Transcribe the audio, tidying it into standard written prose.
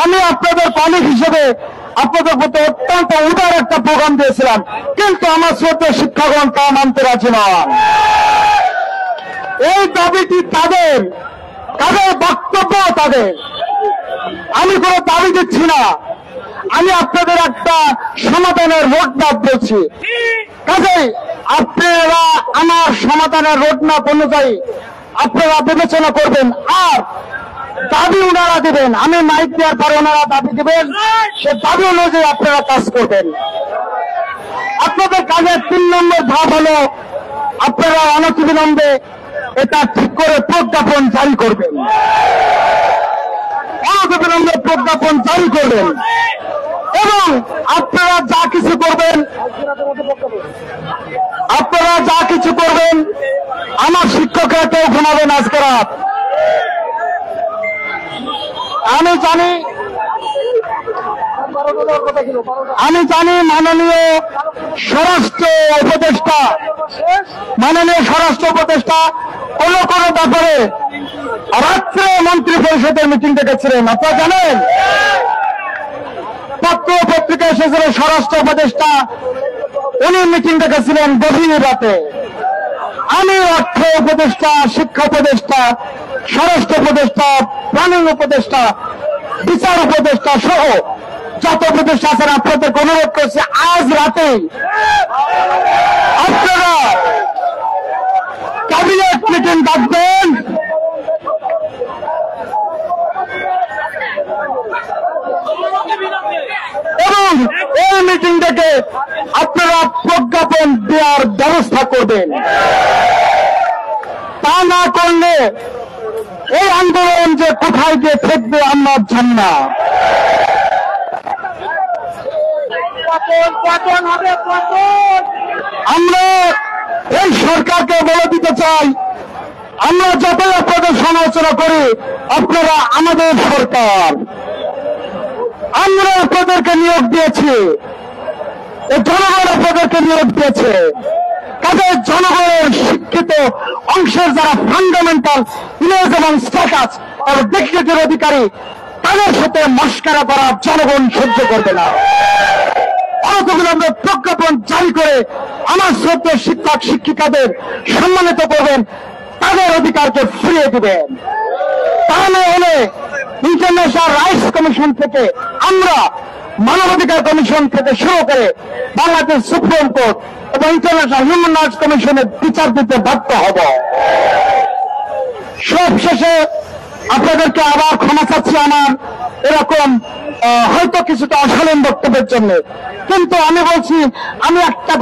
আমি আপনাদের কলিগ হিসেবে আপনাদের প্রতি অত্যন্ত উদার একটা প্রোগ্রাম দিয়েছিলাম, কিন্তু আমার শ্রদ্ধেয় শিক্ষাগণ তা মানতে রাজি নন। এই দাবিটি তাদের বক্তব্য তাদের, আমি কোনো দাবি দিচ্ছি না, আমি আপনাদের একটা সমাধানের রোডম্যাপ বলছি। কাজেই আপনারা আমার সমাধানের রোডম্যাপ অনুযায়ী আপনারা বিবেচনা করবেন, আর দাবি ওনারা দেবেন, আমি মাইক দেওয়ার পরে ওনারা দাবি দেবেন, সে দাবি অনুযায়ী আপনারা কাজ করবেন। আপনাদের কাজের 3 নম্বর ধাপ হলো আপনারা অনতিবিলম্বে এটা ঠিক করে প্রজ্ঞাপন জারি করবেন, অনতিবিলম্বে প্রজ্ঞাপন জারি করবেন, এবং আপনারা যা কিছু করবেন আমার শিক্ষকরা কেউ ঘুমাবেন আজকে রাত। আমি জানি মাননীয় স্বরাষ্ট্র উপদেষ্টা কোন ব্যাপারে রাত্রে মন্ত্রী পরিষদের মিটিং ডেকেছিলেন, আপনারা জানেন। পত্র পত্রিকা এসেছিল স্বরাষ্ট্র উপদেষ্টা উনি মিটিং ডেকেছিলেন গভীর রাতে। আমি অর্থ উপদেষ্টা, শিক্ষা উপদেষ্টা, স্বরাষ্ট্র উপদেষ্টা, প্ল্যানিং উপদেষ্টা, বিচার উপদেষ্টা সহ যত উপদেষ্টা আছেন আপনাদেরকে অনুরোধ করছি আজ রাতে আপনারা ক্যাবিনেট মিটিং ডাকবেন, এবং এই মিটিং থেকে আপনারা প্রজ্ঞাপন দেওয়ার ব্যবস্থা করবেন। তা না করলে এই আন্দোলন যে কোথায় গিয়ে ঠেকবে আমরা জানি না। আমরা এই সরকারকে বলে দিতে চাই, আমরা যতই আপনাদের সমালোচনা করি আপনারা আমাদের সরকার, আমরা আপনাদেরকে নিয়োগ দিয়েছি, জনগণ আপনাদেরকে নিয়োগ দিয়েছে। কাজে জনগণের শিক্ষিত অংশের যারা ফান্ডামেন্টাল ইমেজ এবং স্ট্যাটাস আর ব্যক্তিগত অধিকারী তাদের সাথে মস্করা করা জনগণ সহ্য করবে না। অনতিবিলম্বে প্রজ্ঞাপন জারি করে আমার শ্রদ্ধেয় শিক্ষক শিক্ষিকাদের সম্মানিত করবেন, তাদের অধিকারকে ফিরিয়ে দিবেন। তাহলে হলে ইন্টারন্যাশনাল রাইটস কমিশন থেকে আমরা মানবাধিকার কমিশন থেকে শুরু করে বাংলাদেশ সুপ্রিম কোর্ট এবং ইন্টারন্যাশনাল হিউম্যান রাইটস কমিশনের বিচার দিতে বাধ্য হব। সব শেষে আপনাদেরকে আবার ক্ষমা চাচ্ছি আমার এরকম হয়তো কিছুটা অশালীন বক্তব্যের জন্য, কিন্তু আমি বলছি আমি একটা